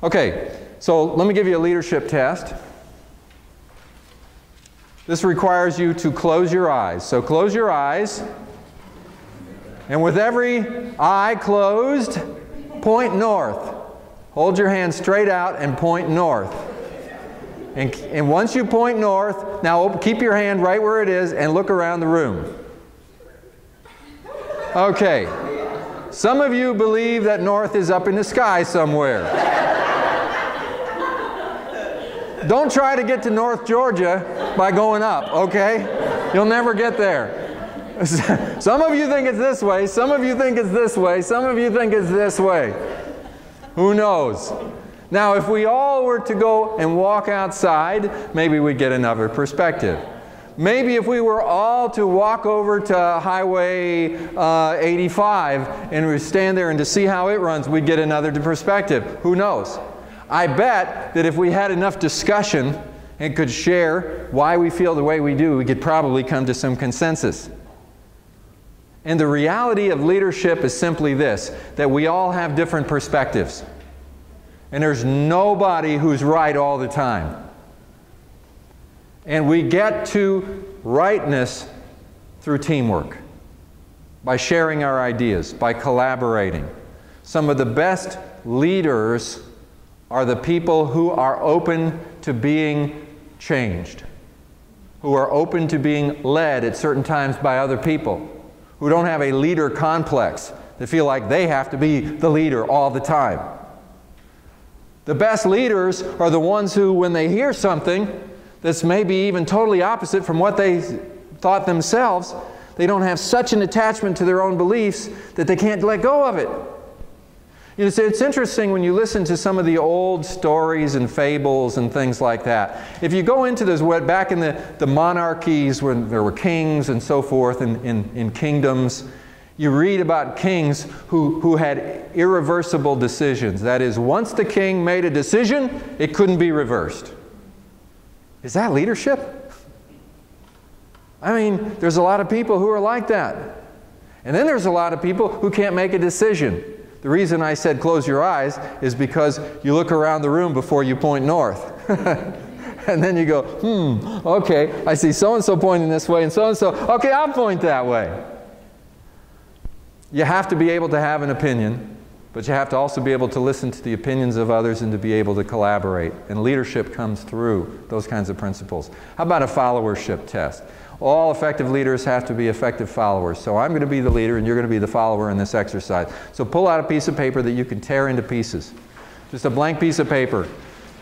Okay, so let me give you a leadership test. This requires you to close your eyes. So close your eyes, and with every eye closed, point north. Hold your hand straight out and point north. And once you point north, now keep your hand right where it is and look around the room. Okay. Some of you believe that north is up in the sky somewhere. Don't try to get to North Georgia by going up, okay? You'll never get there. Some of you think it's this way, some of you think it's this way, some of you think it's this way. Who knows? Now, if we all were to go and walk outside, maybe we'd get another perspective. Maybe if we were all to walk over to Highway 85 and we stand there and to see how it runs, we'd get another perspective. Who knows? I bet that if we had enough discussion and could share why we feel the way we do, we could probably come to some consensus. And the reality of leadership is simply this, that we all have different perspectives. And there's nobody who's right all the time. And we get to rightness through teamwork, by sharing our ideas, by collaborating. Some of the best leaders are the people who are open to being changed, who are open to being led at certain times by other people, who don't have a leader complex, that feel like they have to be the leader all the time. The best leaders are the ones who, when they hear something that's maybe even totally opposite from what they thought themselves, they don't have such an attachment to their own beliefs that they can't let go of it. You know, so it's interesting when you listen to some of the old stories and fables and things like that. If you go into this, back in the monarchies when there were kings and so forth in kingdoms, you read about kings who had irreversible decisions. That is, once the king made a decision, it couldn't be reversed. Is that leadership? I mean, there's a lot of people who are like that. And then there's a lot of people who can't make a decision. The reason I said close your eyes is because you look around the room before you point north. And then you go, okay, I see so-and-so pointing this way and so-and-so. Okay, I'll point that way. You have to be able to have an opinion, but you have to also be able to listen to the opinions of others and to be able to collaborate. And leadership comes through those kinds of principles. How about a followership test? All effective leaders have to be effective followers. So I'm going to be the leader and you're going to be the follower in this exercise. So pull out a piece of paper that you can tear into pieces. Just a blank piece of paper.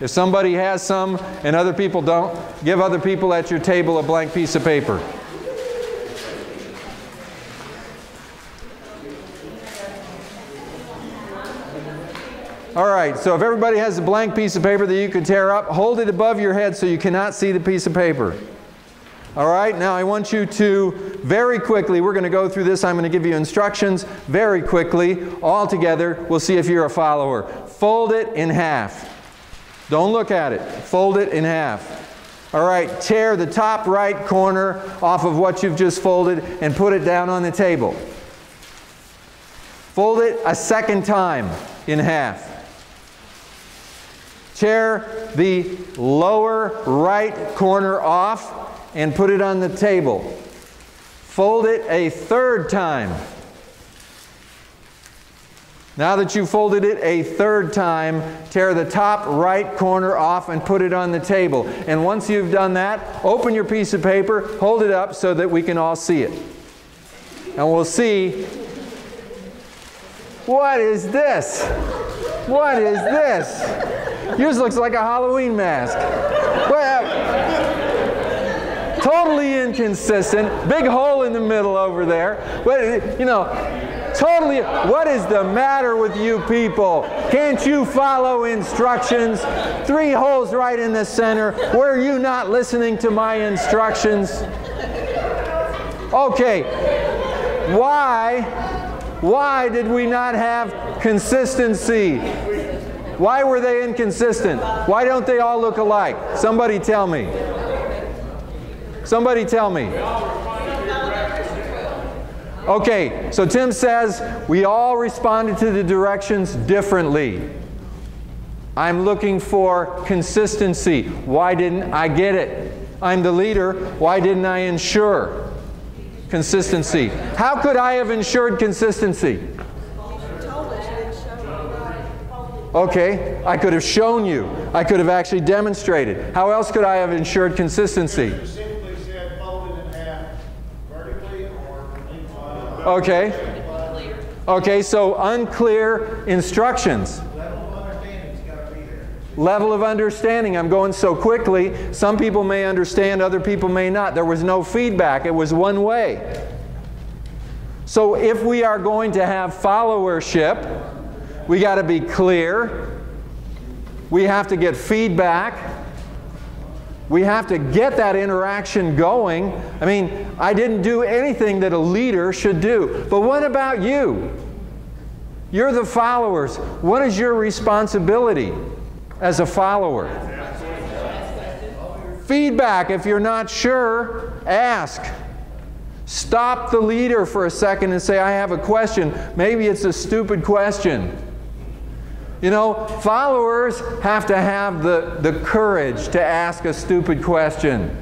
If somebody has some and other people don't, give other people at your table a blank piece of paper. All right, so if everybody has a blank piece of paper that you can tear up, hold it above your head so you cannot see the piece of paper. All right, now I want you to very quickly, we're going to go through this, I'm going to give you instructions very quickly, all together. We'll see if you're a follower. Fold it in half. Don't look at it. Fold it in half. All right, tear the top right corner off of what you've just folded and put it down on the table. Fold it a second time in half. Tear the lower right corner off and put it on the table. Fold it a third time. Now that you've folded it a third time, tear the top right corner off and put it on the table. And once you've done that, open your piece of paper, hold it up so that we can all see it. And we'll see, what is this? What is this? Yours looks like a Halloween mask. Totally inconsistent. Big hole in the middle over there. But, you know, totally, what is the matter with you people? Can't you follow instructions? 3 holes right in the center. Were you not listening to my instructions? Okay. Why did we not have consistency? Why were they inconsistent? Why don't they all look alike? Somebody tell me. Somebody tell me. Okay, so Tim says we all responded to the directions differently. I'm looking for consistency. Why didn't I get it? I'm the leader. Why didn't I ensure consistency? How could I have ensured consistency? Okay, I could have shown you. I could have actually demonstrated. How else could I have ensured consistency? Specifically said fold it in half vertically or okay. Okay, so unclear instructions. level of understanding's got to be there. Level of understanding. I'm going so quickly. Some people may understand, other people may not. There was no feedback. It was one way. So if we are going to have followership, we got to be clear. We have to get feedback. We have to get that interaction going. I mean, I didn't do anything that a leader should do. But what about you? You're the followers. What is your responsibility as a follower? Feedback. If you're not sure, ask. Stop the leader for a second and say, I have a question. Maybe it's a stupid question. You know, followers have to have the courage to ask a stupid question.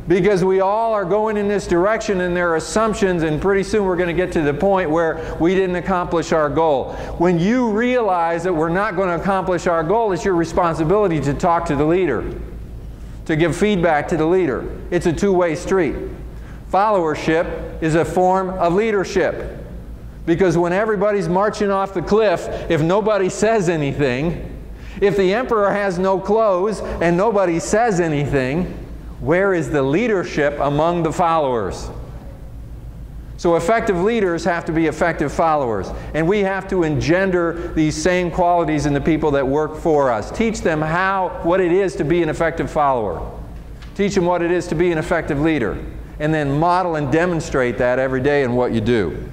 Because we all are going in this direction and there are assumptions, and pretty soon we're going to get to the point where we didn't accomplish our goal. When you realize that we're not going to accomplish our goal, it's your responsibility to talk to the leader, to give feedback to the leader. It's a two-way street. Followership is a form of leadership. Because when everybody's marching off the cliff, if nobody says anything, if the emperor has no clothes and nobody says anything, where is the leadership among the followers? So effective leaders have to be effective followers. And we have to engender these same qualities in the people that work for us. Teach them what it is to be an effective follower. Teach them what it is to be an effective leader. And then model and demonstrate that every day in what you do.